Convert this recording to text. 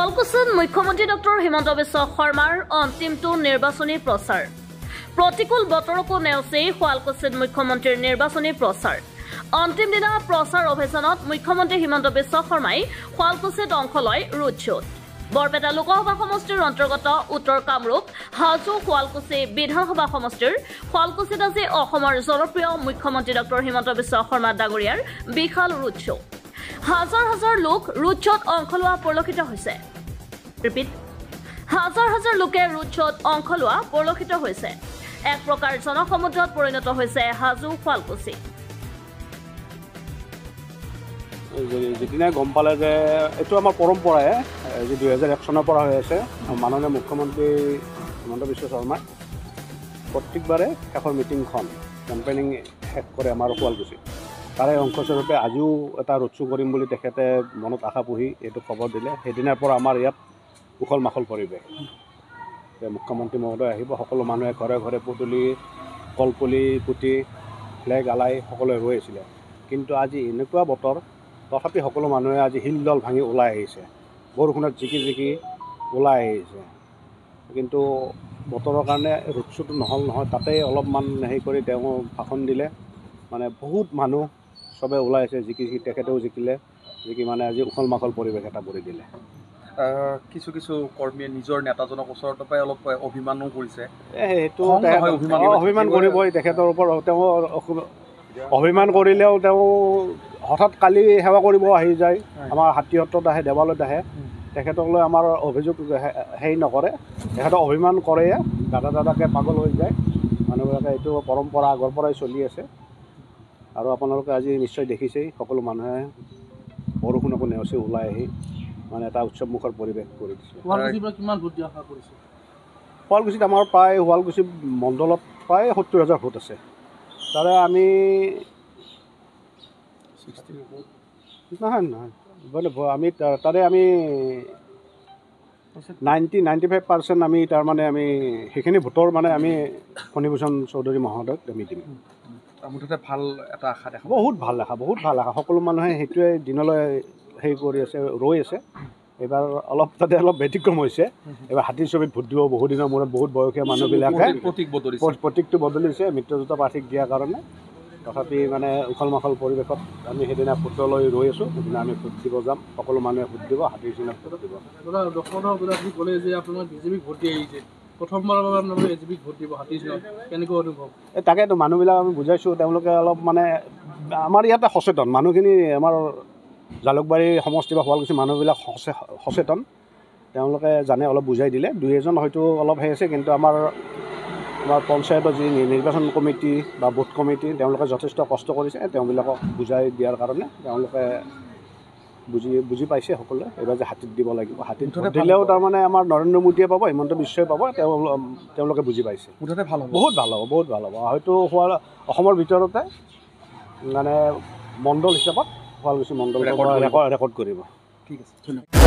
শুৱালকুছিত মুখ্যমন্ত্ৰী ডক্টৰ হিমন্ত বিশ্ব শৰ্মাৰ অন্তিমটো নিৰ্বাচনী প্ৰচাৰ প্ৰতিকূল বতৰকো নেওচি শুৱালকুছিত মুখ্যমন্ত্ৰীৰ নিৰ্বাচনী প্ৰচাৰ অন্তিম দিনা প্ৰচাৰ অভিযানত মুখ্যমন্ত্ৰী হিমন্ত বিশ্ব শৰ্মাই শুৱালকুছিত অংশ লয় ৰোড শ্ব'ত বৰপেটা লোকসভা সমষ্টিৰ অন্তৰ্গত উত্তৰ কামৰূপ হাজো শুৱালকুছি বিধানসভা সমষ্টিৰ শুৱালকুছিত আজি অসমৰ জনপ্ৰিয় মুখ্যমন্ত্ৰী ডক্টৰ হিমন্ত বিশ্ব শৰ্মা ডাঙৰীয়াৰ বিশাল ৰোড শ্ব' হাজাৰ হাজাৰ লোক ৰোড শ্ব'ত অংশ লোৱা পৰিলক্ষিত হৈছে হাজাৰ হাজাৰ লোকে ৰোড শ্ব'ত অংশ লোৱা পৰিলক্ষিত হৈছে এক প্ৰকাৰ জনসমুদ্ৰত পৰিণত হৈছে হাজো শুৱালকুছি যেদিনাই গম পালে যে এইটো আমাৰ পৰম্পৰাই যি 2001 চনৰ পৰা হৈ আছে মাননীয় মুখ্যমন্ত্ৰী হিমন্ত বিশ্ব শৰ্মাই প্ৰত্যেকবাৰে শেষৰ মিটিংখন কেম্পেইনিং শেষ কৰে আমাৰ শুৱালকুছি তাৰে অংশস্বৰূপে আজিও এটা ৰোড শ্ব' কৰিম বুলি তেখেতে মনত আশা পুহি এইটো খবৰ দিলে সেইদিনাৰ পৰা আমাৰ ইয়াত উখল মাখল পৰিৱেশ যে মুখ্যমন্ত্ৰী মহোদয় আহিব সকলো মানুহে ঘৰে ঘৰে পদূলি কলপুলি পুতি ফ্লেগ আলাই সকলোৱে ৰৈ আছিলে কিন্তু আজি এনেকুৱা বতৰ তথাপি সকলো মানুহে আজি শিলডল ভাঙি ওলাই আহিছে বৰষুণত জিকি জিকি ওলাই আহিছে কিন্তু বতৰৰ কাৰণে ৰোড শ্ব'টো নহ'ল নহয় তাতেই অলপমান হেৰি কৰি তেওঁ ভাষণ দিলে মানে বহুত মানুহ চবে ওলাই আছে জিকি তেখেতেও জিকিলে জিকি মানে আজি উখল মাখল পৰিৱেশ এটা কৰি দিলে কিছু কিছু কৰ্মীয়ে নিজৰ নেতাজনক ওচৰৰ পৰাই অলপ অভিমানো কৰিছে সেইটো অভিমান কৰিবই তেখেতৰ ওপৰত তেওঁ অভিমান কৰিলেও তেওঁ হঠাৎ কালি সেৱা কৰিব আহি যায় আমাৰ হাতীহটত আহে দেৱালয়ত আহে তেখেতক লৈ আমাৰ অভিযোগ হেৰি নকৰে তেখেতক অভিমান কৰে দাদাকে পাগল হৈ যায় মানুহবিলাকে এইটো পৰম্পৰা আগৰ পৰাই চলি আছে আৰু আপোনালোকে আজি নিশ্চয় দেখিছেই সকলো মানুহে বৰষুণকো নেওচি ওলাই আহি মানে এটা উৎসৱমুখৰ পৰিৱেশ কৰি দিছে শুৱালকুছিত আমাৰ প্ৰায় শুৱালকুছি মণ্ডলত প্ৰায় 70,000 ভোট আছে তাৰে আমি নহয় আমি তাৰে আমি 90-95% আমি তাৰমানে আমি সেইখিনি ভোটৰ মানে আমি ফণীভূষণ চৌধুৰী মহোদয়ক আমি দিম মুঠতে ভাল এটা আশা দেখা বহুত ভাল আশা সকলো মানুহে সেইটোৱে দিনলৈ হেৰি কৰি আছে ৰৈ আছে এইবাৰ তাতে অলপ ব্যতিক্ৰম হৈছে এইবাৰ হাতীৰ ছবিত ভোট দিব বহু দিনৰ মূৰত বহুত বয়সীয়া মানুহবিলাকে প্ৰতীকটো বদলিছে মিত্ৰজোঁট প্ৰাৰ্থীক দিয়াৰ কাৰণে তথাপি মানে উখল মাখল পৰিৱেশত আমি সেইদিনা ভোটলৈ ৰৈ আছোঁ সেইদিনা আমি ভোট দিব যাম সকলো মানুহে ভোট দিব হাতীৰ চিনত ভোট দিব ক'লে যে আপোনাৰ বিজেপিক ভোট দি আহিছে প্ৰথমবাৰৰ বাবে আপোনালোকে বিজেপিক ভোট দিব হাতীৰ চিনত কেনেকুৱা অনুভৱ তাকেতো মানুহবিলাক আমি বুজাইছোঁ তেওঁলোকে অলপ মানে আমাৰ ইয়াতে সচেতন মানুহখিনি আমাৰ জালুকবাৰী সমষ্টি বা শুৱালকুছি মানুহবিলাক সচেতন তেওঁলোকে জানে অলপ বুজাই দিলে দুই এজন হয়তো অলপ হেৰি আছে কিন্তু আমাৰ পঞ্চায়তৰ যি নিৰ্বাচন কমিটি বা বুথ কমিটি তেওঁলোকে যথেষ্ট কষ্ট কৰিছে তেওঁবিলাকক বুজাই দিয়াৰ কাৰণে তেওঁলোকে বুজি পাইছে সকলোৱে এইবাৰ যে হাতীত দিব লাগিব হাতীত দিলেও তাৰমানে আমাৰ নৰেন্দ্ৰ মোদীয়ে পাব হিমন্ত বিশ্বই পাব তেওঁলোকে বুজি পাইছে বহুত ভাল হ'ব হয়তো অসমৰ ভিতৰতে মানে মণ্ডল হিচাপত শুৱালকুছি মণ্ডল ৰেকৰ্ড কৰিব ঠিক আছে ধন্যবাদ